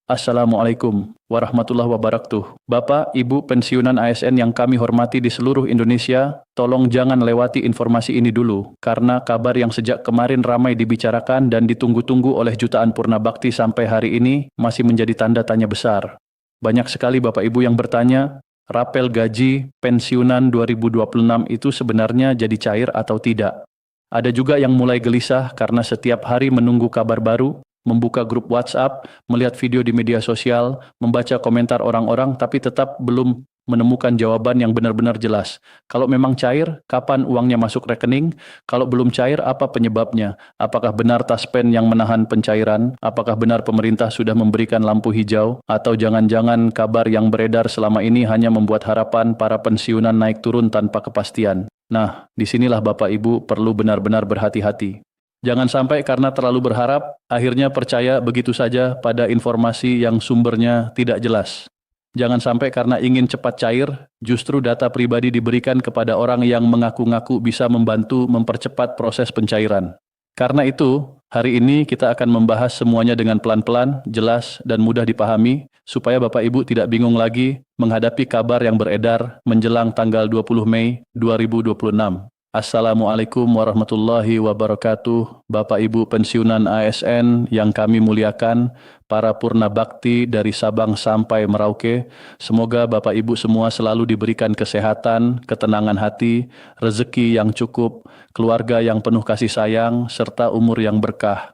Assalamualaikum warahmatullahi wabarakatuh. Bapak, Ibu pensiunan ASN yang kami hormati di seluruh Indonesia, tolong jangan lewati informasi ini dulu, karena kabar yang sejak kemarin ramai dibicarakan dan ditunggu-tunggu oleh jutaan purna bakti sampai hari ini masih menjadi tanda tanya besar. Banyak sekali Bapak Ibu yang bertanya, rapel gaji pensiunan 2026 itu sebenarnya jadi cair atau tidak? Ada juga yang mulai gelisah karena setiap hari menunggu kabar baru, membuka grup WhatsApp, melihat video di media sosial, membaca komentar orang-orang, tapi tetap belum menemukan jawaban yang benar-benar jelas. Kalau memang cair, kapan uangnya masuk rekening? Kalau belum cair, apa penyebabnya? Apakah benar Taspen yang menahan pencairan? Apakah benar pemerintah sudah memberikan lampu hijau? Atau jangan-jangan kabar yang beredar selama ini hanya membuat harapan para pensiunan naik turun tanpa kepastian? Nah, disinilah Bapak Ibu perlu benar-benar berhati-hati. Jangan sampai karena terlalu berharap, akhirnya percaya begitu saja pada informasi yang sumbernya tidak jelas. Jangan sampai karena ingin cepat cair, justru data pribadi diberikan kepada orang yang mengaku-ngaku bisa membantu mempercepat proses pencairan. Karena itu, hari ini kita akan membahas semuanya dengan pelan-pelan, jelas, dan mudah dipahami, supaya Bapak Ibu tidak bingung lagi menghadapi kabar yang beredar menjelang tanggal 20 Mei 2026. Assalamualaikum warahmatullahi wabarakatuh, Bapak Ibu pensiunan ASN yang kami muliakan, para purna bakti dari Sabang sampai Merauke. Semoga Bapak Ibu semua selalu diberikan kesehatan, ketenangan hati, rezeki yang cukup, keluarga yang penuh kasih sayang, serta umur yang berkah.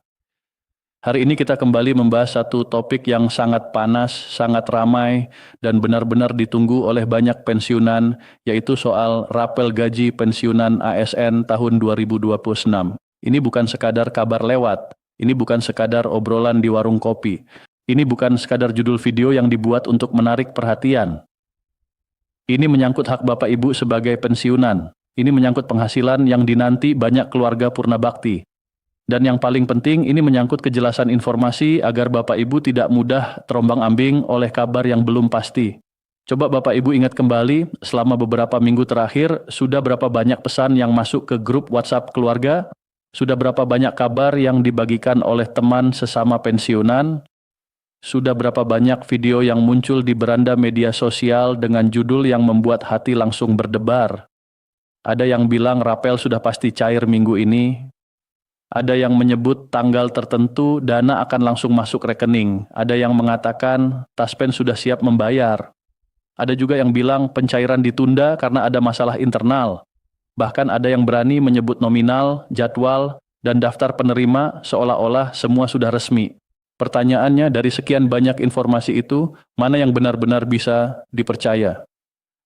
Hari ini kita kembali membahas satu topik yang sangat panas, sangat ramai, dan benar-benar ditunggu oleh banyak pensiunan, yaitu soal rapel gaji pensiunan ASN tahun 2026. Ini bukan sekadar kabar lewat, ini bukan sekadar obrolan di warung kopi, ini bukan sekadar judul video yang dibuat untuk menarik perhatian. Ini menyangkut hak Bapak Ibu sebagai pensiunan, ini menyangkut penghasilan yang dinanti banyak keluarga purna bakti. Dan yang paling penting, ini menyangkut kejelasan informasi agar Bapak Ibu tidak mudah terombang-ambing oleh kabar yang belum pasti. Coba Bapak Ibu ingat kembali, selama beberapa minggu terakhir, sudah berapa banyak pesan yang masuk ke grup WhatsApp keluarga? Sudah berapa banyak kabar yang dibagikan oleh teman sesama pensiunan? Sudah berapa banyak video yang muncul di beranda media sosial dengan judul yang membuat hati langsung berdebar? Ada yang bilang rapel sudah pasti cair minggu ini. Ada yang menyebut tanggal tertentu dana akan langsung masuk rekening. Ada yang mengatakan Taspen sudah siap membayar. Ada juga yang bilang pencairan ditunda karena ada masalah internal. Bahkan ada yang berani menyebut nominal, jadwal, dan daftar penerima seolah-olah semua sudah resmi. Pertanyaannya, dari sekian banyak informasi itu, mana yang benar-benar bisa dipercaya?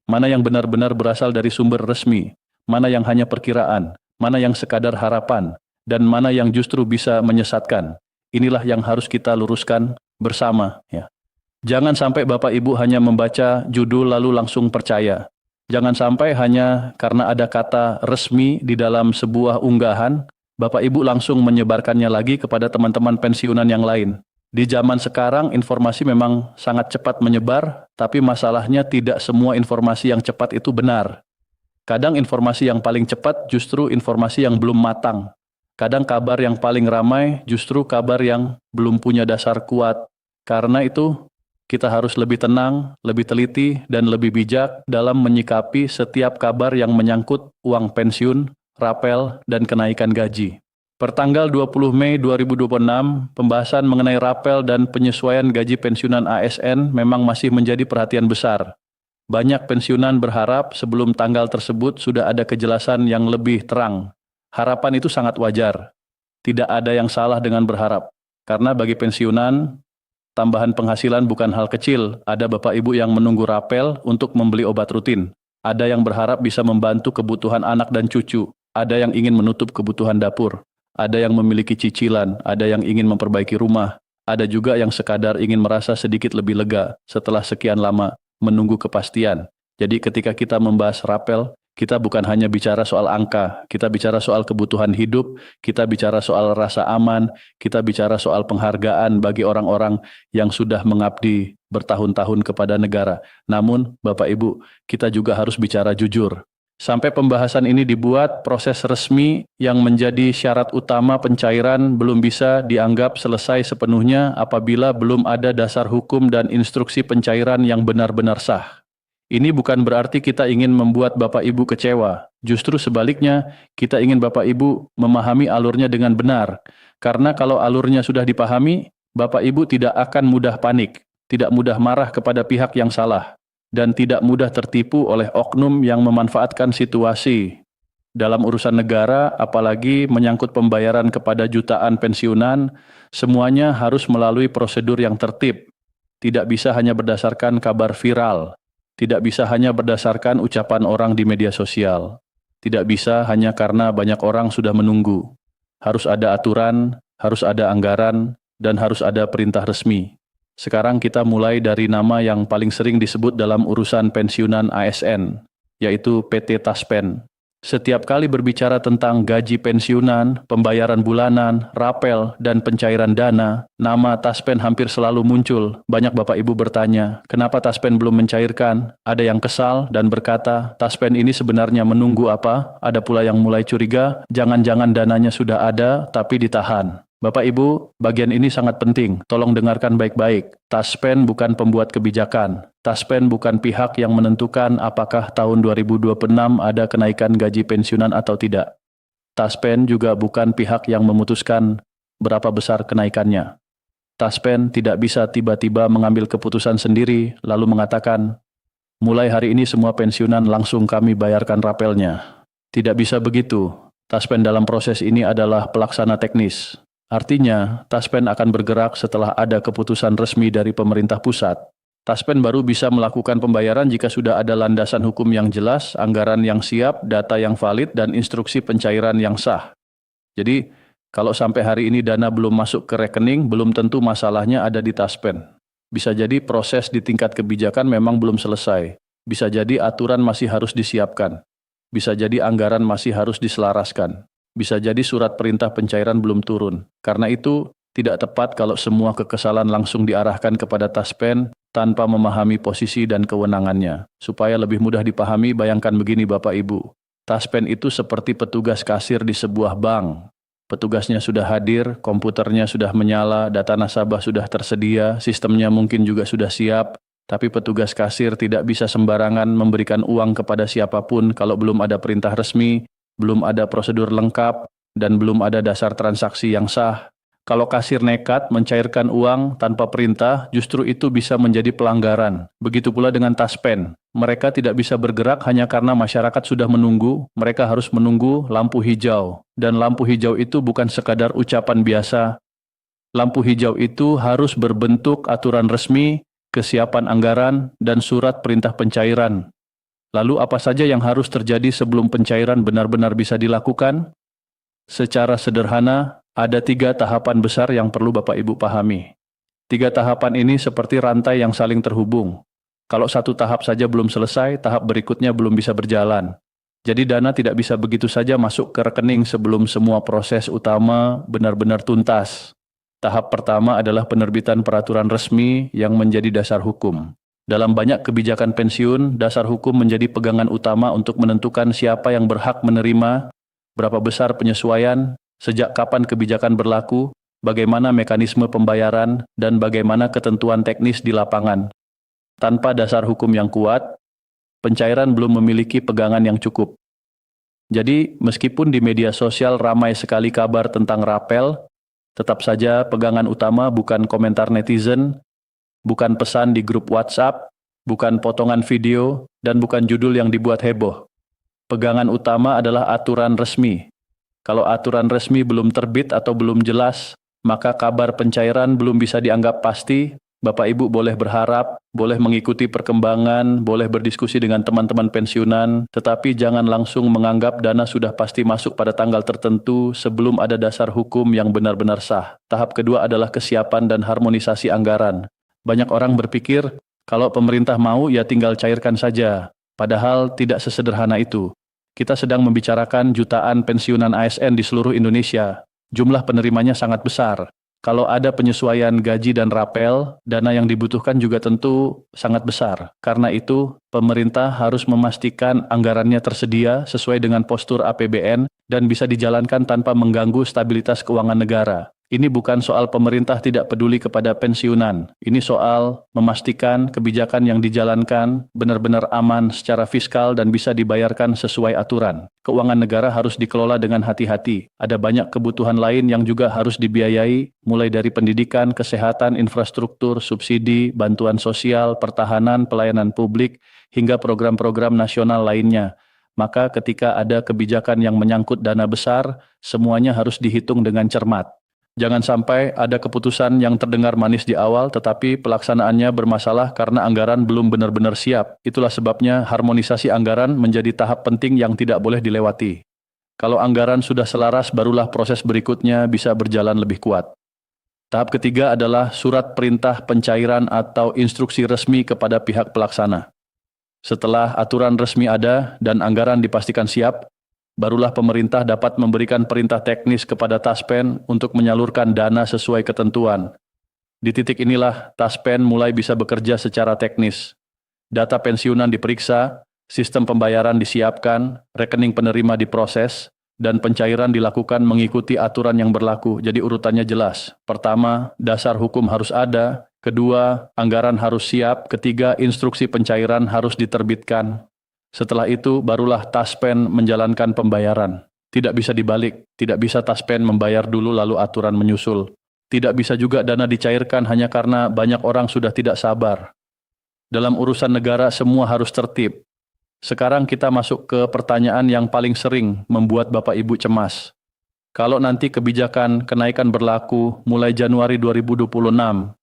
Mana yang benar-benar berasal dari sumber resmi? Mana yang hanya perkiraan? Mana yang sekadar harapan? Dan mana yang justru bisa menyesatkan. Inilah yang harus kita luruskan bersama. Ya. Jangan sampai Bapak Ibu hanya membaca judul lalu langsung percaya. Jangan sampai hanya karena ada kata resmi di dalam sebuah unggahan, Bapak Ibu langsung menyebarkannya lagi kepada teman-teman pensiunan yang lain. Di zaman sekarang informasi memang sangat cepat menyebar, tapi masalahnya tidak semua informasi yang cepat itu benar. Kadang informasi yang paling cepat justru informasi yang belum matang. Kadang kabar yang paling ramai justru kabar yang belum punya dasar kuat. Karena itu, kita harus lebih tenang, lebih teliti, dan lebih bijak dalam menyikapi setiap kabar yang menyangkut uang pensiun, rapel, dan kenaikan gaji. Pertanggal 20 Mei 2026, pembahasan mengenai rapel dan penyesuaian gaji pensiunan ASN memang masih menjadi perhatian besar. Banyak pensiunan berharap sebelum tanggal tersebut sudah ada kejelasan yang lebih terang. Harapan itu sangat wajar. Tidak ada yang salah dengan berharap. Karena bagi pensiunan, tambahan penghasilan bukan hal kecil. Ada Bapak Ibu yang menunggu rapel untuk membeli obat rutin. Ada yang berharap bisa membantu kebutuhan anak dan cucu. Ada yang ingin menutup kebutuhan dapur. Ada yang memiliki cicilan. Ada yang ingin memperbaiki rumah. Ada juga yang sekadar ingin merasa sedikit lebih lega setelah sekian lama menunggu kepastian. Jadi ketika kita membahas rapel, kita bukan hanya bicara soal angka, kita bicara soal kebutuhan hidup, kita bicara soal rasa aman, kita bicara soal penghargaan bagi orang-orang yang sudah mengabdi bertahun-tahun kepada negara. Namun, Bapak Ibu, kita juga harus bicara jujur. Sampai pembahasan ini dibuat, proses resmi yang menjadi syarat utama pencairan belum bisa dianggap selesai sepenuhnya apabila belum ada dasar hukum dan instruksi pencairan yang benar-benar sah. Ini bukan berarti kita ingin membuat Bapak Ibu kecewa. Justru sebaliknya, kita ingin Bapak Ibu memahami alurnya dengan benar. Karena kalau alurnya sudah dipahami, Bapak Ibu tidak akan mudah panik, tidak mudah marah kepada pihak yang salah, dan tidak mudah tertipu oleh oknum yang memanfaatkan situasi. Dalam urusan negara, apalagi menyangkut pembayaran kepada jutaan pensiunan, semuanya harus melalui prosedur yang tertib. Tidak bisa hanya berdasarkan kabar viral, tidak bisa hanya berdasarkan ucapan orang di media sosial, tidak bisa hanya karena banyak orang sudah menunggu. Harus ada aturan, harus ada anggaran, dan harus ada perintah resmi. Sekarang kita mulai dari nama yang paling sering disebut dalam urusan pensiunan ASN, yaitu PT Taspen. Setiap kali berbicara tentang gaji pensiunan, pembayaran bulanan, rapel, dan pencairan dana, nama Taspen hampir selalu muncul. Banyak Bapak Ibu bertanya, kenapa Taspen belum mencairkan? Ada yang kesal dan berkata, Taspen ini sebenarnya menunggu apa? Ada pula yang mulai curiga, jangan-jangan dananya sudah ada, tapi ditahan. Bapak Ibu, bagian ini sangat penting. Tolong dengarkan baik-baik. Taspen bukan pembuat kebijakan. Taspen bukan pihak yang menentukan apakah tahun 2026 ada kenaikan gaji pensiunan atau tidak. Taspen juga bukan pihak yang memutuskan berapa besar kenaikannya. Taspen tidak bisa tiba-tiba mengambil keputusan sendiri lalu mengatakan, mulai hari ini semua pensiunan langsung kami bayarkan rapelnya. Tidak bisa begitu. Taspen dalam proses ini adalah pelaksana teknis. Artinya, Taspen akan bergerak setelah ada keputusan resmi dari pemerintah pusat. Taspen baru bisa melakukan pembayaran jika sudah ada landasan hukum yang jelas, anggaran yang siap, data yang valid, dan instruksi pencairan yang sah. Jadi, kalau sampai hari ini dana belum masuk ke rekening, belum tentu masalahnya ada di Taspen. Bisa jadi proses di tingkat kebijakan memang belum selesai. Bisa jadi aturan masih harus disiapkan. Bisa jadi anggaran masih harus diselaraskan. Bisa jadi surat perintah pencairan belum turun. Karena itu, tidak tepat kalau semua kekesalan langsung diarahkan kepada Taspen tanpa memahami posisi dan kewenangannya. Supaya lebih mudah dipahami, bayangkan begini Bapak Ibu. Taspen itu seperti petugas kasir di sebuah bank. Petugasnya sudah hadir, komputernya sudah menyala, data nasabah sudah tersedia, sistemnya mungkin juga sudah siap, tapi petugas kasir tidak bisa sembarangan memberikan uang kepada siapapun kalau belum ada perintah resmi, belum ada prosedur lengkap, dan belum ada dasar transaksi yang sah. Kalau kasir nekat mencairkan uang tanpa perintah, justru itu bisa menjadi pelanggaran. Begitu pula dengan Taspen. Mereka tidak bisa bergerak hanya karena masyarakat sudah menunggu, mereka harus menunggu lampu hijau. Dan lampu hijau itu bukan sekadar ucapan biasa. Lampu hijau itu harus berbentuk aturan resmi, kesiapan anggaran, dan surat perintah pencairan. Lalu apa saja yang harus terjadi sebelum pencairan benar-benar bisa dilakukan? Secara sederhana, ada 3 tahapan besar yang perlu Bapak Ibu pahami. 3 tahapan ini seperti rantai yang saling terhubung. Kalau satu tahap saja belum selesai, tahap berikutnya belum bisa berjalan. Jadi dana tidak bisa begitu saja masuk ke rekening sebelum semua proses utama benar-benar tuntas. Tahap pertama adalah penerbitan peraturan resmi yang menjadi dasar hukum. Dalam banyak kebijakan pensiun, dasar hukum menjadi pegangan utama untuk menentukan siapa yang berhak menerima, berapa besar penyesuaian, sejak kapan kebijakan berlaku, bagaimana mekanisme pembayaran, dan bagaimana ketentuan teknis di lapangan. Tanpa dasar hukum yang kuat, pencairan belum memiliki pegangan yang cukup. Jadi, meskipun di media sosial ramai sekali kabar tentang rapel, tetap saja pegangan utama bukan komentar netizen, bukan pesan di grup WhatsApp, bukan potongan video, dan bukan judul yang dibuat heboh. Pegangan utama adalah aturan resmi. Kalau aturan resmi belum terbit atau belum jelas, maka kabar pencairan belum bisa dianggap pasti. Bapak Ibu boleh berharap, boleh mengikuti perkembangan, boleh berdiskusi dengan teman-teman pensiunan, tetapi jangan langsung menganggap dana sudah pasti masuk pada tanggal tertentu sebelum ada dasar hukum yang benar-benar sah. Tahap kedua adalah kesiapan dan harmonisasi anggaran. Banyak orang berpikir, kalau pemerintah mau ya tinggal cairkan saja. Padahal tidak sesederhana itu. Kita sedang membicarakan jutaan pensiunan ASN di seluruh Indonesia. Jumlah penerimanya sangat besar. Kalau ada penyesuaian gaji dan rapel, dana yang dibutuhkan juga tentu sangat besar. Karena itu, pemerintah harus memastikan anggarannya tersedia sesuai dengan postur APBN dan bisa dijalankan tanpa mengganggu stabilitas keuangan negara. Ini bukan soal pemerintah tidak peduli kepada pensiunan. Ini soal memastikan kebijakan yang dijalankan benar-benar aman secara fiskal dan bisa dibayarkan sesuai aturan. Keuangan negara harus dikelola dengan hati-hati. Ada banyak kebutuhan lain yang juga harus dibiayai, mulai dari pendidikan, kesehatan, infrastruktur, subsidi, bantuan sosial, pertahanan, pelayanan publik, hingga program-program nasional lainnya. Maka ketika ada kebijakan yang menyangkut dana besar, semuanya harus dihitung dengan cermat. Jangan sampai ada keputusan yang terdengar manis di awal tetapi pelaksanaannya bermasalah karena anggaran belum benar-benar siap. Itulah sebabnya harmonisasi anggaran menjadi tahap penting yang tidak boleh dilewati. Kalau anggaran sudah selaras barulah proses berikutnya bisa berjalan lebih kuat. Tahap ketiga adalah surat perintah pencairan atau instruksi resmi kepada pihak pelaksana. Setelah aturan resmi ada dan anggaran dipastikan siap, barulah pemerintah dapat memberikan perintah teknis kepada Taspen untuk menyalurkan dana sesuai ketentuan. Di titik inilah Taspen mulai bisa bekerja secara teknis. Data pensiunan diperiksa, sistem pembayaran disiapkan, rekening penerima diproses, dan pencairan dilakukan mengikuti aturan yang berlaku. Jadi urutannya jelas. Pertama, dasar hukum harus ada. Kedua, anggaran harus siap. Ketiga, instruksi pencairan harus diterbitkan. Setelah itu, barulah Taspen menjalankan pembayaran. Tidak bisa dibalik, tidak bisa Taspen membayar dulu lalu aturan menyusul. Tidak bisa juga dana dicairkan hanya karena banyak orang sudah tidak sabar. Dalam urusan negara semua harus tertib. Sekarang kita masuk ke pertanyaan yang paling sering membuat Bapak Ibu cemas. Kalau nanti kebijakan kenaikan berlaku mulai Januari 2026,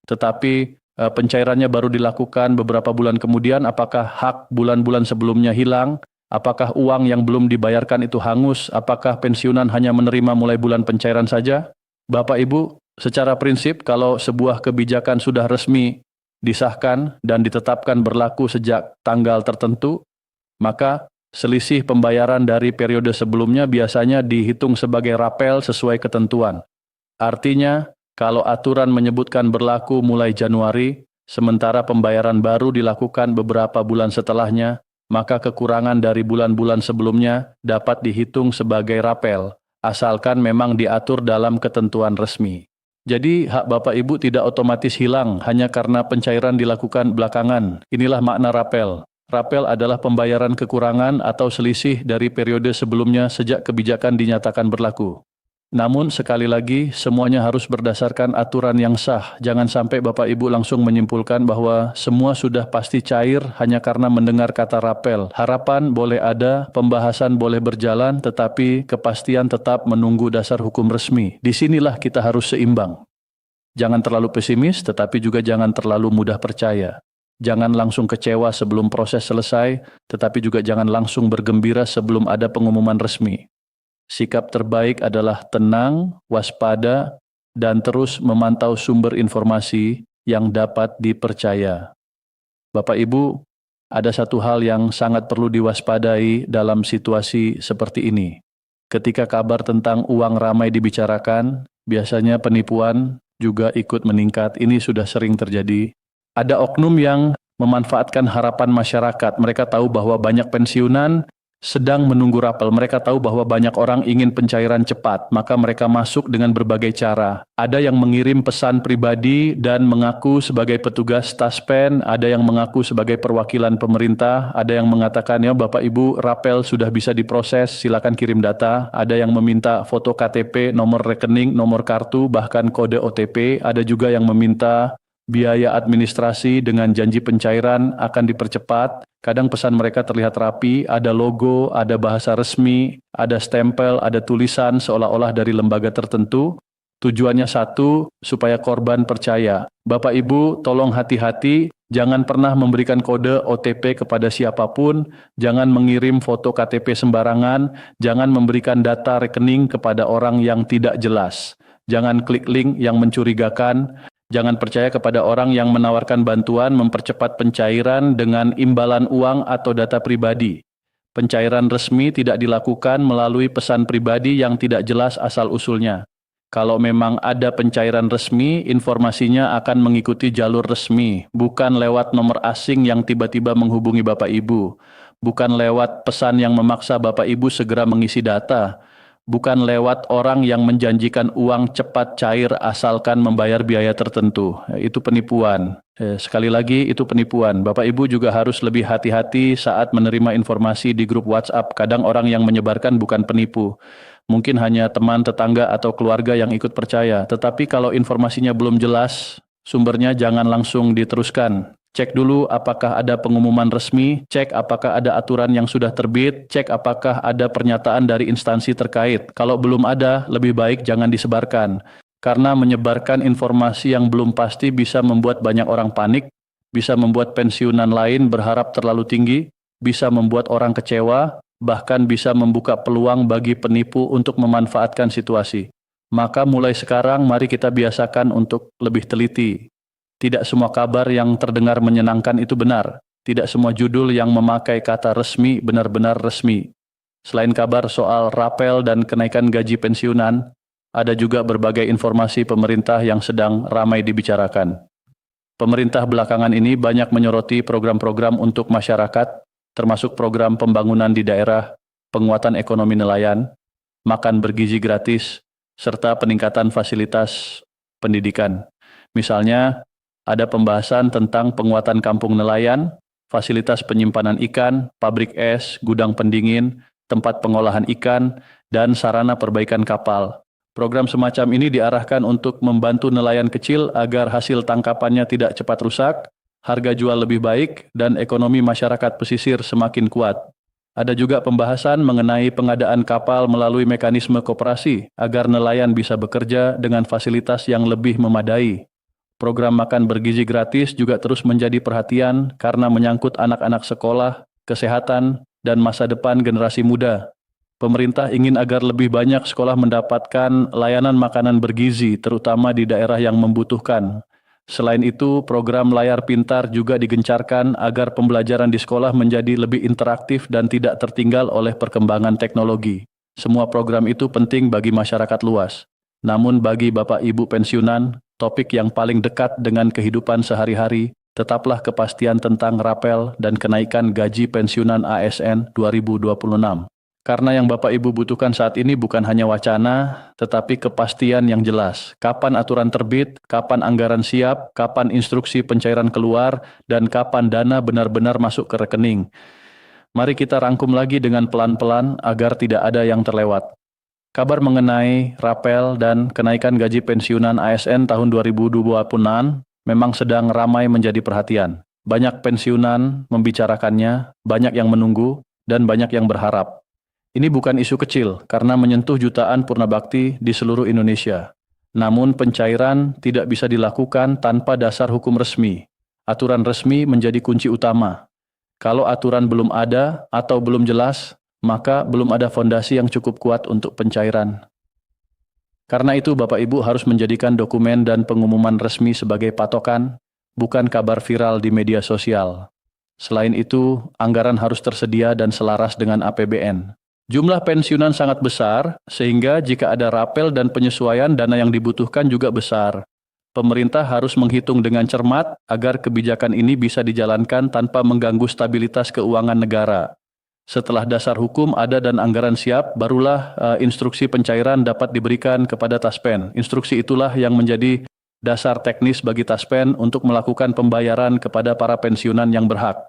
tetapi pencairannya baru dilakukan beberapa bulan kemudian, apakah hak bulan-bulan sebelumnya hilang? Apakah uang yang belum dibayarkan itu hangus? Apakah pensiunan hanya menerima mulai bulan pencairan saja? Bapak Ibu, secara prinsip kalau sebuah kebijakan sudah resmi disahkan dan ditetapkan berlaku sejak tanggal tertentu, maka selisih pembayaran dari periode sebelumnya biasanya dihitung sebagai rapel sesuai ketentuan. Artinya, kalau aturan menyebutkan berlaku mulai Januari, sementara pembayaran baru dilakukan beberapa bulan setelahnya, maka kekurangan dari bulan-bulan sebelumnya dapat dihitung sebagai rapel, asalkan memang diatur dalam ketentuan resmi. Jadi, hak Bapak Ibu tidak otomatis hilang hanya karena pencairan dilakukan belakangan. Inilah makna rapel. Rapel adalah pembayaran kekurangan atau selisih dari periode sebelumnya sejak kebijakan dinyatakan berlaku. Namun sekali lagi semuanya harus berdasarkan aturan yang sah. Jangan sampai Bapak Ibu langsung menyimpulkan bahwa semua sudah pasti cair hanya karena mendengar kata rapel. Harapan boleh ada, pembahasan boleh berjalan, tetapi kepastian tetap menunggu dasar hukum resmi. Disinilah kita harus seimbang. Jangan terlalu pesimis, tetapi juga jangan terlalu mudah percaya. Jangan langsung kecewa sebelum proses selesai, tetapi juga jangan langsung bergembira sebelum ada pengumuman resmi. Sikap terbaik adalah tenang, waspada, dan terus memantau sumber informasi yang dapat dipercaya. Bapak Ibu, ada satu hal yang sangat perlu diwaspadai dalam situasi seperti ini. Ketika kabar tentang uang ramai dibicarakan, biasanya penipuan juga ikut meningkat. Ini sudah sering terjadi. Ada oknum yang memanfaatkan harapan masyarakat. Mereka tahu bahwa banyak pensiunan sedang menunggu rapel. Mereka tahu bahwa banyak orang ingin pencairan cepat, maka mereka masuk dengan berbagai cara. Ada yang mengirim pesan pribadi dan mengaku sebagai petugas Taspen, ada yang mengaku sebagai perwakilan pemerintah, ada yang mengatakan, ya Bapak Ibu, rapel sudah bisa diproses, silakan kirim data. Ada yang meminta foto KTP, nomor rekening, nomor kartu, bahkan kode OTP. Ada juga yang meminta biaya administrasi dengan janji pencairan akan dipercepat. Kadang pesan mereka terlihat rapi, ada logo, ada bahasa resmi, ada stempel, ada tulisan seolah-olah dari lembaga tertentu. Tujuannya satu, supaya korban percaya. Bapak Ibu, tolong hati-hati, jangan pernah memberikan kode OTP kepada siapapun, jangan mengirim foto KTP sembarangan, jangan memberikan data rekening kepada orang yang tidak jelas. Jangan klik link yang mencurigakan. Jangan percaya kepada orang yang menawarkan bantuan mempercepat pencairan dengan imbalan uang atau data pribadi. Pencairan resmi tidak dilakukan melalui pesan pribadi yang tidak jelas asal-usulnya. Kalau memang ada pencairan resmi, informasinya akan mengikuti jalur resmi, bukan lewat nomor asing yang tiba-tiba menghubungi Bapak Ibu, bukan lewat pesan yang memaksa Bapak Ibu segera mengisi data, bukan lewat orang yang menjanjikan uang cepat cair asalkan membayar biaya tertentu. Itu penipuan. Sekali lagi, itu penipuan. Bapak Ibu juga harus lebih hati-hati saat menerima informasi di grup WhatsApp. Kadang orang yang menyebarkan bukan penipu. Mungkin hanya teman, tetangga, atau keluarga yang ikut percaya. Tetapi kalau informasinya belum jelas, sumbernya jangan langsung diteruskan. Cek dulu apakah ada pengumuman resmi, cek apakah ada aturan yang sudah terbit, cek apakah ada pernyataan dari instansi terkait. Kalau belum ada, lebih baik jangan disebarkan. Karena menyebarkan informasi yang belum pasti bisa membuat banyak orang panik, bisa membuat pensiunan lain berharap terlalu tinggi, bisa membuat orang kecewa, bahkan bisa membuka peluang bagi penipu untuk memanfaatkan situasi. Maka mulai sekarang mari kita biasakan untuk lebih teliti. Tidak semua kabar yang terdengar menyenangkan itu benar. Tidak semua judul yang memakai kata resmi benar-benar resmi. Selain kabar soal rapel dan kenaikan gaji pensiunan, ada juga berbagai informasi pemerintah yang sedang ramai dibicarakan. Pemerintah belakangan ini banyak menyoroti program-program untuk masyarakat, termasuk program pembangunan di daerah, penguatan ekonomi nelayan, makan bergizi gratis, serta peningkatan fasilitas pendidikan. Misalnya, ada pembahasan tentang penguatan kampung nelayan, fasilitas penyimpanan ikan, pabrik es, gudang pendingin, tempat pengolahan ikan, dan sarana perbaikan kapal. Program semacam ini diarahkan untuk membantu nelayan kecil agar hasil tangkapannya tidak cepat rusak, harga jual lebih baik, dan ekonomi masyarakat pesisir semakin kuat. Ada juga pembahasan mengenai pengadaan kapal melalui mekanisme koperasi agar nelayan bisa bekerja dengan fasilitas yang lebih memadai. Program makan bergizi gratis juga terus menjadi perhatian karena menyangkut anak-anak sekolah, kesehatan, dan masa depan generasi muda. Pemerintah ingin agar lebih banyak sekolah mendapatkan layanan makanan bergizi, terutama di daerah yang membutuhkan. Selain itu, program layar pintar juga digencarkan agar pembelajaran di sekolah menjadi lebih interaktif dan tidak tertinggal oleh perkembangan teknologi. Semua program itu penting bagi masyarakat luas. Namun bagi Bapak Ibu pensiunan, topik yang paling dekat dengan kehidupan sehari-hari tetaplah kepastian tentang rapel dan kenaikan gaji pensiunan ASN 2026. Karena yang Bapak Ibu butuhkan saat ini bukan hanya wacana, tetapi kepastian yang jelas. Kapan aturan terbit, kapan anggaran siap, kapan instruksi pencairan keluar, dan kapan dana benar-benar masuk ke rekening. Mari kita rangkum lagi dengan pelan-pelan agar tidak ada yang terlewat. Kabar mengenai rapel dan kenaikan gaji pensiunan ASN tahun 2026 memang sedang ramai menjadi perhatian. Banyak pensiunan membicarakannya, banyak yang menunggu, dan banyak yang berharap. Ini bukan isu kecil karena menyentuh jutaan purnabakti di seluruh Indonesia. Namun pencairan tidak bisa dilakukan tanpa dasar hukum resmi. Aturan resmi menjadi kunci utama. Kalau aturan belum ada atau belum jelas, maka belum ada fondasi yang cukup kuat untuk pencairan. Karena itu Bapak Ibu harus menjadikan dokumen dan pengumuman resmi sebagai patokan, bukan kabar viral di media sosial. Selain itu, anggaran harus tersedia dan selaras dengan APBN. Jumlah pensiunan sangat besar, sehingga jika ada rapel dan penyesuaian dana yang dibutuhkan juga besar. Pemerintah harus menghitung dengan cermat agar kebijakan ini bisa dijalankan tanpa mengganggu stabilitas keuangan negara. Setelah dasar hukum ada dan anggaran siap, barulah instruksi pencairan dapat diberikan kepada Taspen. Instruksi itulah yang menjadi dasar teknis bagi Taspen untuk melakukan pembayaran kepada para pensiunan yang berhak.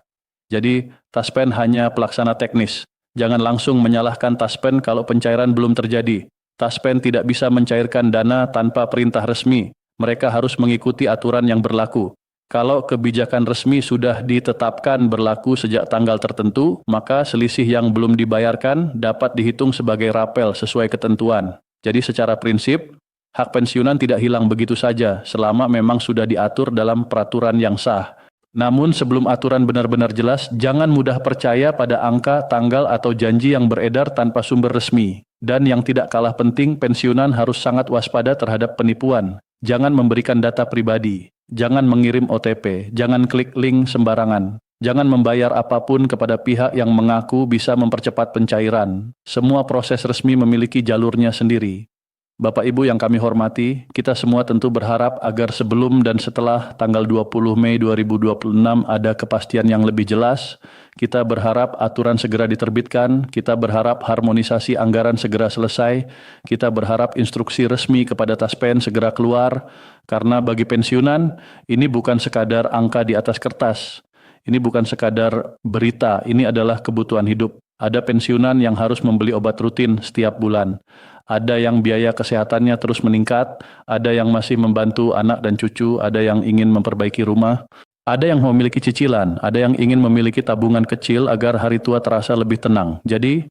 Jadi, Taspen hanya pelaksana teknis. Jangan langsung menyalahkan Taspen kalau pencairan belum terjadi. Taspen tidak bisa mencairkan dana tanpa perintah resmi. Mereka harus mengikuti aturan yang berlaku. Kalau kebijakan resmi sudah ditetapkan berlaku sejak tanggal tertentu, maka selisih yang belum dibayarkan dapat dihitung sebagai rapel sesuai ketentuan. Jadi secara prinsip, hak pensiunan tidak hilang begitu saja selama memang sudah diatur dalam peraturan yang sah. Namun sebelum aturan benar-benar jelas, jangan mudah percaya pada angka, tanggal, atau janji yang beredar tanpa sumber resmi. Dan yang tidak kalah penting, pensiunan harus sangat waspada terhadap penipuan. Jangan memberikan data pribadi, jangan mengirim OTP, jangan klik link sembarangan. Jangan membayar apapun kepada pihak yang mengaku bisa mempercepat pencairan. Semua proses resmi memiliki jalurnya sendiri. Bapak Ibu yang kami hormati, kita semua tentu berharap agar sebelum dan setelah tanggal 20 Mei 2026 ada kepastian yang lebih jelas. Kita berharap aturan segera diterbitkan, kita berharap harmonisasi anggaran segera selesai, kita berharap instruksi resmi kepada Taspen segera keluar, karena bagi pensiunan ini bukan sekadar angka di atas kertas. Ini bukan sekadar berita, ini adalah kebutuhan hidup. Ada pensiunan yang harus membeli obat rutin setiap bulan. Ada yang biaya kesehatannya terus meningkat, ada yang masih membantu anak dan cucu, ada yang ingin memperbaiki rumah, ada yang memiliki cicilan, ada yang ingin memiliki tabungan kecil agar hari tua terasa lebih tenang. Jadi,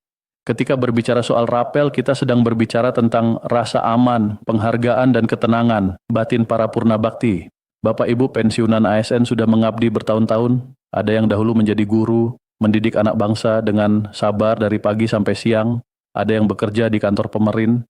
ketika berbicara soal rapel, kita sedang berbicara tentang rasa aman, penghargaan, dan ketenangan batin para purna bakti. Bapak Ibu pensiunan ASN sudah mengabdi bertahun-tahun, ada yang dahulu menjadi guru, mendidik anak bangsa dengan sabar dari pagi sampai siang, ada yang bekerja di kantor pemerintah,